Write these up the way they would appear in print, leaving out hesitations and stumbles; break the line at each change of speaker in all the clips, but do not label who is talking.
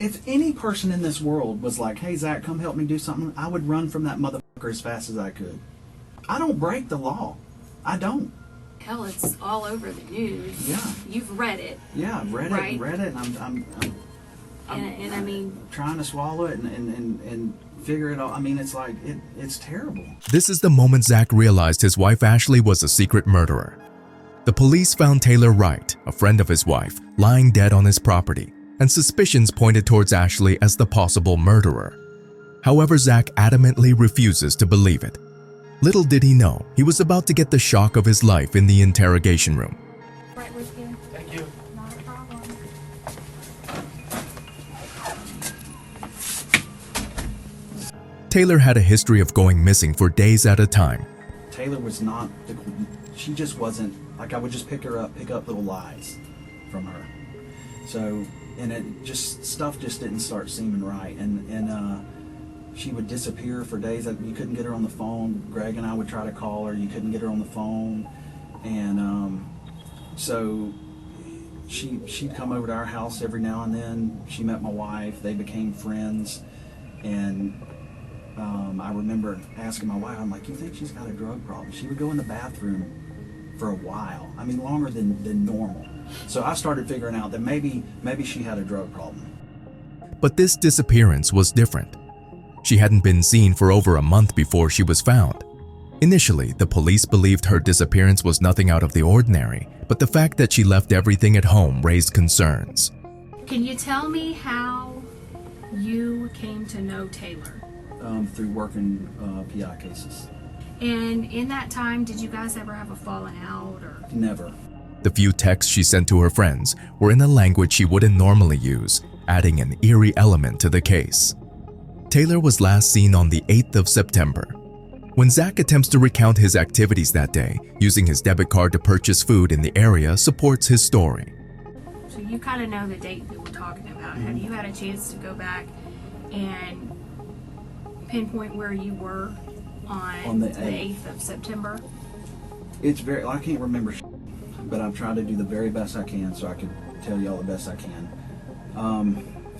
If any person in this world was like, hey, Zach, come help me do something, I would run from that motherfucker as fast as I could. I don't break the law. I don't.
Hell, it's all over the news.
Yeah.
You've read it.
Yeah, I've read
Right.
it, and
And I mean,
trying to swallow it and figure it out. I mean, it's like, it's terrible.
This is the moment Zach realized his wife Ashley was a secret murderer. The police found Taylor Wright, a friend of his wife, lying dead on his property, and suspicions pointed towards Ashley as the possible murderer. However, Zach adamantly refuses to believe it. Little did he know, he was about to get the shock of his life in the interrogation room.
right with you.
Thank you.
Not a problem.
Taylor had a history of going missing for days at a time.
Taylor was not, she just wasn't, like I would just pick up little lies from her. So, and it just, stuff just didn't start seeming right. And she would disappear for days. You couldn't get her on the phone. Greg and I would try to call her. You couldn't get her on the phone. And so she'd come over to our house every now and then. She met my wife. They became friends. And I remember asking my wife, I'm like, you think she's got a drug problem? She would go in the bathroom for a while. I mean, longer than normal. So I started figuring out that maybe she had a drug problem.
But this disappearance was different. She hadn't been seen for over a month before she was found. Initially, the police believed her disappearance was nothing out of the ordinary, but the fact that she left everything at home raised concerns.
Can you tell me how you came to know Taylor?
Through working PI cases.
And in that time, did you guys ever have a falling out or?
Never.
The few texts she sent to her friends were in a language she wouldn't normally use, adding an eerie element to the case. Taylor was last seen on the 8th of September. When Zach attempts to recount his activities that day, using his debit card to purchase food in the area supports his story.
So you kind of know the date that we're talking about. Have you had a chance to go back and pinpoint where you were on the 8th of September?
It's very, I can't remember, but I'm trying to do the very best I can so I can tell y'all the best I can.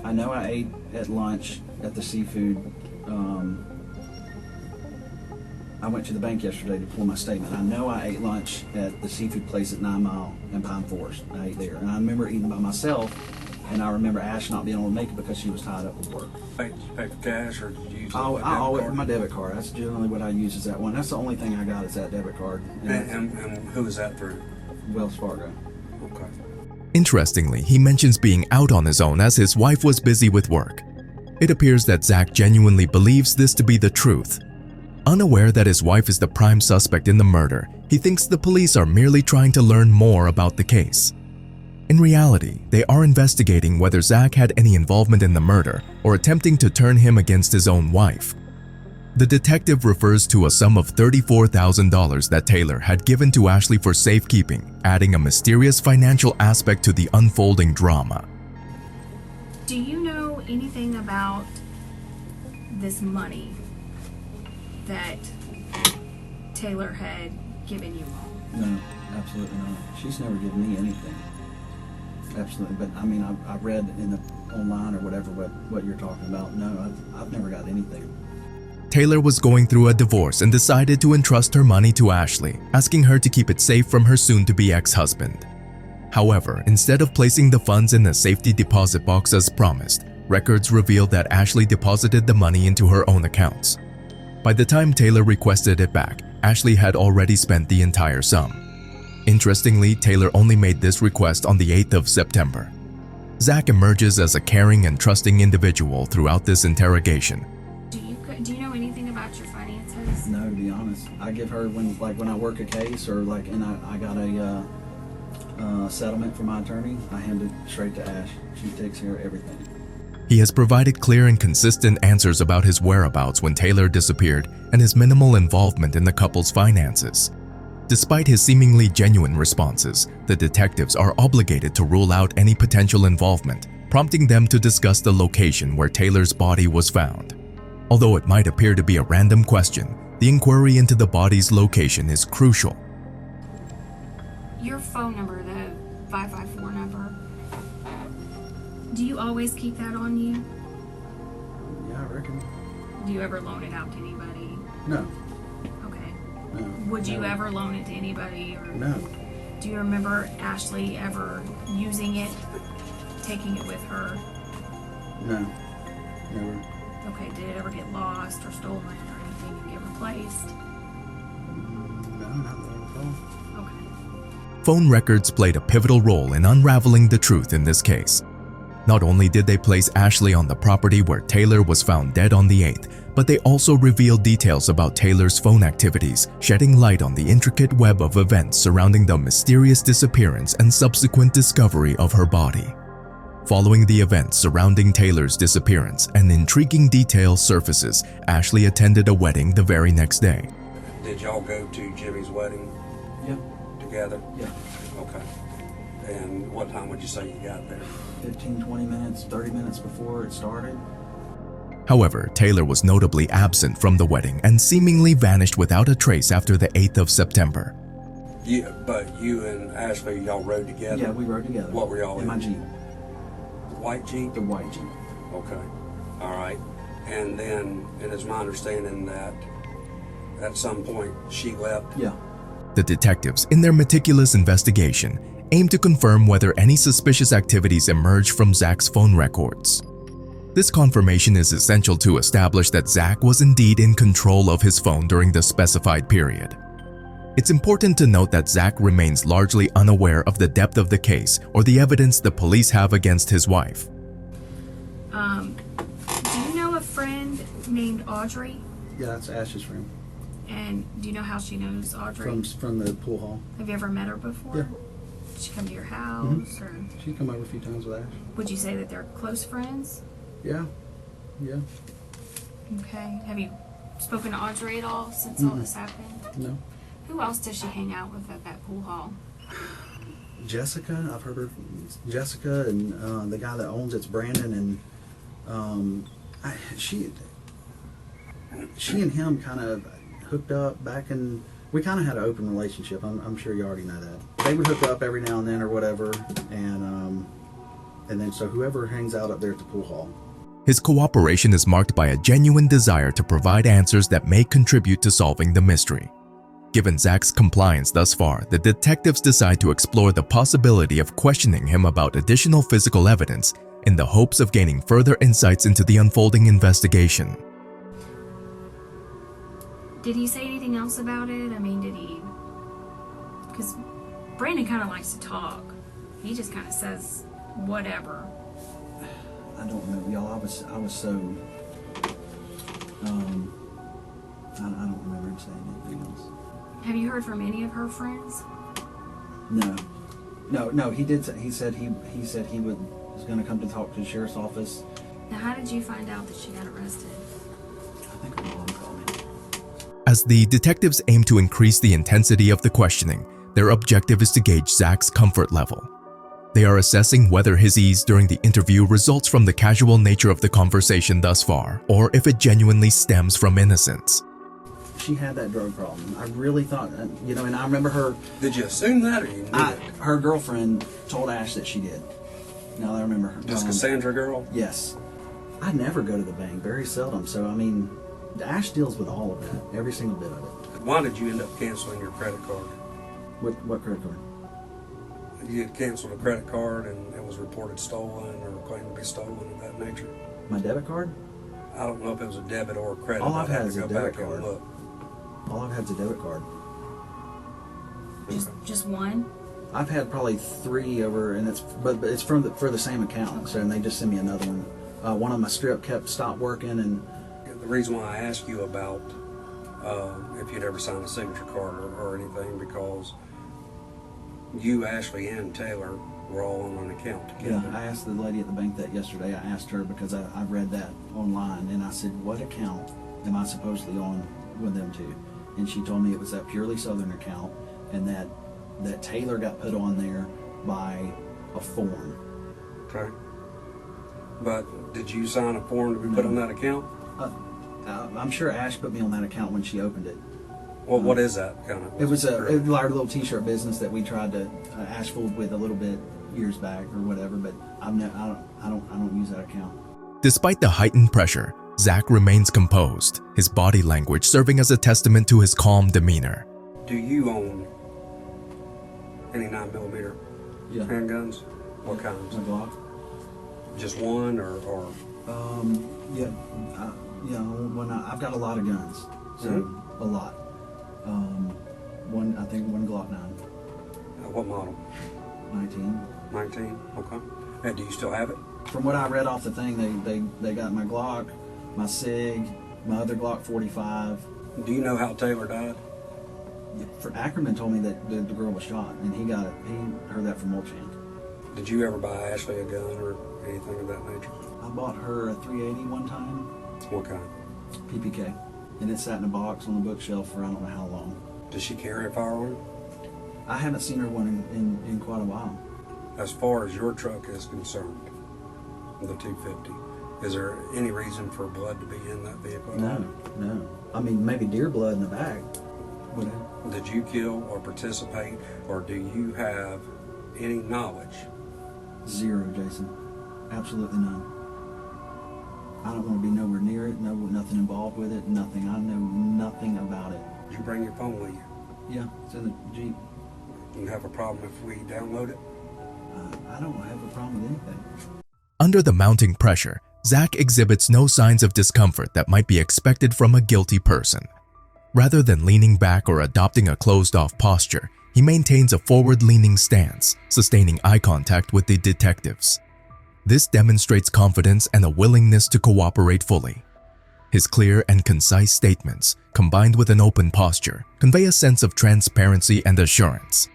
I know I ate at lunch at the seafood. I went to the bank yesterday to pull my statement. I know I ate lunch at the seafood place at 9 Mile and Pine Forest. I ate there. And I remember eating by myself, and I remember Ash not being able to make it because she was tied up with work.
Did you pay for cash or did you use
I always, my debit card. That's generally what I use is that one. That's the only thing I got is that debit card.
And who is that through?
Wells Fargo.
Okay.
Interestingly, he mentions being out on his own as his wife was busy with work. It appears that Zach genuinely believes this to be the truth. Unaware that his wife is the prime suspect in the murder, he thinks the police are merely trying to learn more about the case. In reality, they are investigating whether Zach had any involvement in the murder or attempting to turn him against his own wife. The detective refers to a sum of $34,000 that Taylor had given to Ashley for safekeeping, adding a mysterious financial aspect to the unfolding drama.
Do you know anything about this money that Taylor had given you all?
No, absolutely not. She's never given me anything. Absolutely, but I mean, I've read in the online or whatever what you're talking about. No, I've never got anything.
Taylor was going through a divorce and decided to entrust her money to Ashley, asking her to keep it safe from her soon-to-be ex-husband. However, instead of placing the funds in a safety deposit box as promised, records revealed that Ashley deposited the money into her own accounts. By the time Taylor requested it back, Ashley had already spent the entire sum. Interestingly, Taylor only made this request on the 8th of September. Zach emerges as a caring and trusting individual throughout this interrogation.
Do you know anything about your finances?
No, to be honest, I give her when I work a case or and I got a settlement from my attorney, I hand it straight to Ash. She takes care of everything.
He has provided clear and consistent answers about his whereabouts when Taylor disappeared and his minimal involvement in the couple's finances. Despite his seemingly genuine responses, the detectives are obligated to rule out any potential involvement, prompting them to discuss the location where Taylor's body was found. Although it might appear to be a random question, the inquiry into the body's location is crucial.
Your phone number, the 554 number, Do you always keep that on you?
Yeah, I reckon.
Do you ever loan it out to anybody?
No.
Okay.
No.
Would you
no,
ever loan it to anybody? Or
No.
do you remember Ashley ever using it, taking it with her?
No. Never.
Okay, did it ever get lost or stolen or anything and get replaced?
No, not that I recall.
Okay.
Phone records played a pivotal role in unraveling the truth in this case. Not only did they place Ashley on the property where Taylor was found dead on the 8th, but they also revealed details about Taylor's phone activities, shedding light on the intricate web of events surrounding the mysterious disappearance and subsequent discovery of her body. Following the events surrounding Taylor's disappearance, an intriguing detail surfaces. Ashley attended a wedding the very next day.
Did y'all go to Jimmy's wedding
Yeah.
together?
Yeah.
Okay. And what time would you say you got there?
15, 20 minutes, 30 minutes before it started.
However, Taylor was notably absent from the wedding and seemingly vanished without a trace after the 8th of September.
But you and Ashley, y'all rode together?
Yeah, we rode together.
What were y'all
in? My Jeep.
White Jeep?
The white Jeep.
Okay. All right. And then it is my understanding that at some point she left.
Yeah.
The detectives, in their meticulous investigation, aimed to confirm whether any suspicious activities emerged from Zach's phone records. This confirmation is essential to establish that Zach was indeed in control of his phone during the specified period. It's important to note that Zach remains largely unaware of the depth of the case or the evidence the police have against his wife.
Do you know a friend named Audrey?
Yeah, that's Ash's friend.
And do you know how she knows Audrey?
From the pool hall.
Have you ever met her before?
Yeah.
Did she come to your house? Or
She's come over a few times with Ash.
would you say that they're close friends?
Yeah. Yeah.
Okay. Have you spoken to Audrey at all since all this happened?
No.
Who else does she hang out with at that pool hall?
Jessica, I've heard her. Jessica and the guy that owns it's Brandon, and she and him kind of hooked up back in. We kind of had an open relationship. I'm sure you already know that. They would hook up every now and then or whatever, and then so whoever hangs out up there at the pool hall.
His cooperation is marked by a genuine desire to provide answers that may contribute to solving the mystery. Given Zach's compliance thus far, the detectives decide to explore the possibility of questioning him about additional physical evidence in the hopes of gaining further insights into the unfolding investigation.
Did he say anything else about it? I mean, did he? Because Brandon kind of likes to talk. He just kind of says whatever.
I don't know, y'all. I was so. I don't remember him saying anything else.
Have you heard from any of her friends?
No. He did. He said he was going to come to talk to the sheriff's office.
Now, how did you find out that she got arrested?
I think her mom called me.
As the detectives aim to increase the intensity of the questioning, their objective is to gauge Zach's comfort level. They are assessing whether his ease during the interview results from the casual nature of the conversation thus far, or if it genuinely stems from innocence.
She had that drug problem. I really thought, and I remember her.
Did you assume that or you knew it?
Her girlfriend told Ash that she did. Now I remember her.
This Cassandra girl?
Yes. I never go to the bank, very seldom. So I mean, Ash deals with all of that, every single bit of it.
Why did you end up canceling your credit card?
What credit card?
You had canceled a credit card and it was reported stolen or claimed to be stolen of that nature.
My debit card?
I don't know if it was a debit or a credit.
All I've
I'd have
had
to
is a
go
debit
back and
card.
look.
All I've had is a debit card.
Just one?
I've had probably 3 over, and but it's for the same account. So and they just send me another one. One of my strip stopped working, and
The reason why I ask you about if you'd ever signed a signature card or anything, because you, Ashley, and Taylor were all on an account
yeah,
together.
I asked the lady at the bank that yesterday. I asked her because I read that online, and I said, "What account am I supposedly on with them to?" And she told me it was that Purely Southern account, and that Taylor got put on there by a form.
Okay. But did you sign a form to be put
No.
on that account?
I'm sure Ash put me on that account when she opened it.
Well, what is that kind of?
It was our little T-shirt business that we tried to Ash fooled with a little bit years back or whatever. But I don't I don't use that account.
Despite the heightened pressure, Zach remains composed, his body language serving as a testament to his calm demeanor.
Do you own any 9mm
Yeah.
handguns? What
My
kinds?
Glock.
Just one or
Yeah. When I've got a lot of guns, so
Mhm.
a lot. I think one Glock 9,
what model?
19.
19? Okay. And do you still have it?
From what I read off the thing, they got my Glock, my SIG, my other Glock 45.
Do you know how Taylor died?
For Ackerman told me that the girl was shot, and he heard that from Molchank.
Did you ever buy Ashley a gun or anything of that nature?
I bought her a 380 one time,
What kind?
PPK, and it sat in a box on the bookshelf for I don't know how long.
Does she carry a firearm?
I haven't seen her one in quite a while.
As far as your truck is concerned, the 250, is there any reason for blood to be in that vehicle?
No. I mean, maybe deer blood in the bag. Whatever.
Did you kill or participate, or do you have any knowledge?
Zero, Jason. Absolutely none. I don't want to be nowhere near it. No, nothing involved with it. Nothing. I know nothing about it.
Did you bring your phone with you?
Yeah, it's in the Jeep.
You have a problem if we download it?
I don't have a problem with anything.
Under the mounting pressure, Zach exhibits no signs of discomfort that might be expected from a guilty person. Rather than leaning back or adopting a closed-off posture, he maintains a forward-leaning stance, sustaining eye contact with the detectives. This demonstrates confidence and a willingness to cooperate fully. His clear and concise statements, combined with an open posture, convey a sense of transparency and assurance.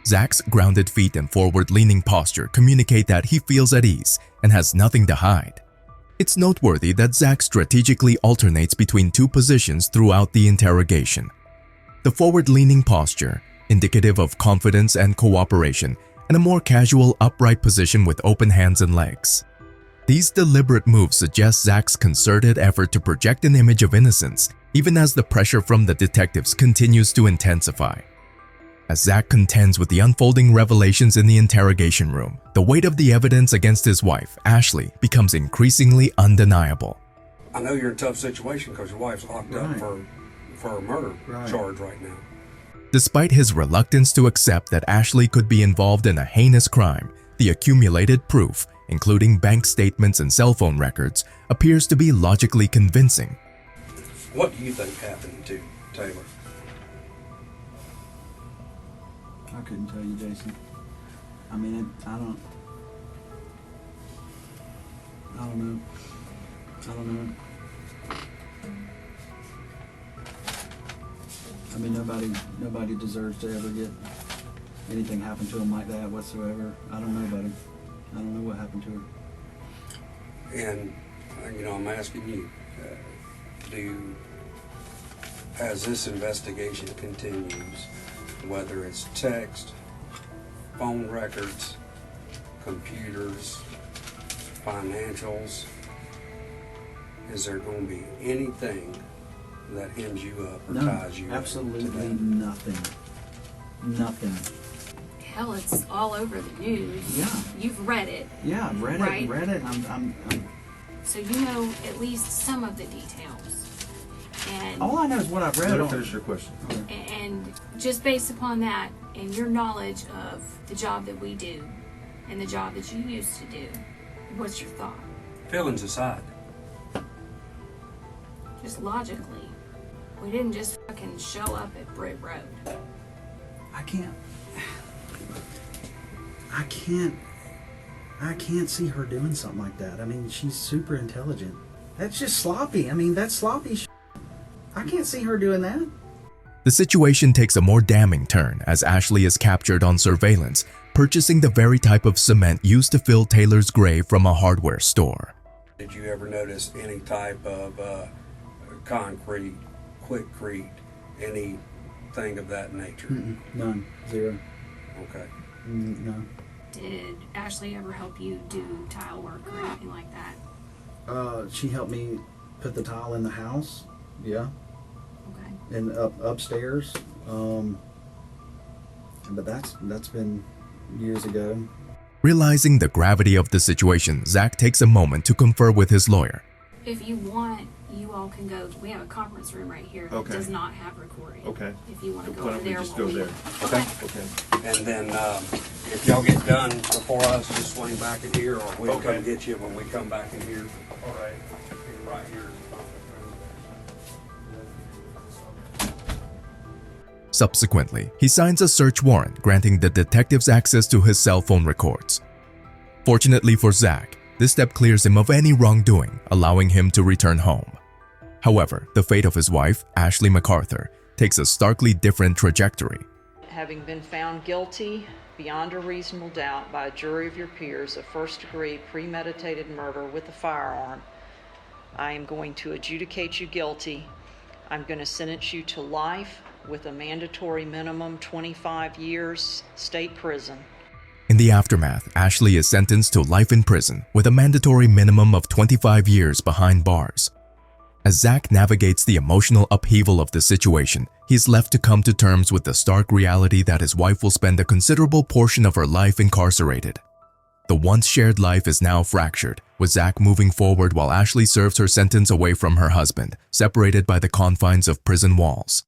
Zach's grounded feet and forward-leaning posture communicate that he feels at ease and has nothing to hide. It's noteworthy that Zach strategically alternates between two positions throughout the interrogation. The forward-leaning posture, indicative of confidence and cooperation, and a more casual upright position with open hands and legs. These deliberate moves suggest Zach's concerted effort to project an image of innocence, even as the pressure from the detectives continues to intensify. As Zach contends with the unfolding revelations in the interrogation room, the weight of the evidence against his wife, Ashley, becomes increasingly undeniable.
I know you're in a tough situation because your wife's locked up
Right.
for a murder
Right.
charge right now.
Despite his reluctance to accept that Ashley could be involved in a heinous crime, the accumulated proof, including bank statements and cell phone records, appears to be logically convincing.
What do you think happened to Taylor?
I couldn't tell you, Jason. I mean, I don't know. I mean, nobody deserves to ever get anything happen to them like that whatsoever. I don't know about it. I don't know what happened to her.
And, I'm asking you, as this investigation continues, whether it's text, phone records, computers, financials, is there going to be anything that hems you up or
No,
ties you
absolutely
to that?
nothing. Nothing.
Hell, it's all over the news.
Yeah.
You've read it,
Yeah, I've read
Right.
it. And I'm
so you know at least some of the details. And
all I know is what I've read.
Let her
on-
finish your question.
and just based upon that and your knowledge of the job that we do and the job that you used to do, what's your thought?
Feelings aside,
Just logically, we didn't just fucking show up at Britt Road.
I can't see her doing something like that. I mean, she's super intelligent. That's just sloppy. I mean, that's sloppy shit. I can't see her doing that.
The situation takes a more damning turn as Ashley is captured on surveillance, purchasing the very type of cement used to fill Taylor's grave from a hardware store.
did you ever notice any type of concrete, quickcrete, anything of that nature?
None. Zero.
Okay.
No.
Did Ashley ever help you do tile work or anything like that?
She helped me put the tile in the house. Yeah.
Okay.
And upstairs. But that's been years ago.
Realizing the gravity of the situation, Zach takes a moment to confer with his lawyer.
If you want, you all can go. We have a conference room right here that
Okay.
does not have recording.
Okay.
If you want to go
Why
over
don't we
there,
just
while
go
we-
there?
Okay.
Okay.
And then if y'all get done before us, just swing back in here, or we'll
Okay.
come get you when we come back in here.
All right.
Right here.
Subsequently, he signs a search warrant granting the detectives access to his cell phone records. Fortunately for Zach, this step clears him of any wrongdoing, allowing him to return home. However, the fate of his wife, Ashley MacArthur, takes a starkly different trajectory.
Having been found guilty beyond a reasonable doubt by a jury of your peers of first-degree premeditated murder with a firearm, I am going to adjudicate you guilty. I'm going to sentence you to life with a mandatory minimum 25 years state prison.
In the aftermath, Ashley is sentenced to life in prison with a mandatory minimum of 25 years behind bars. As Zach navigates the emotional upheaval of the situation, he is left to come to terms with the stark reality that his wife will spend a considerable portion of her life incarcerated. The once shared life is now fractured, with Zach moving forward while Ashley serves her sentence away from her husband, separated by the confines of prison walls.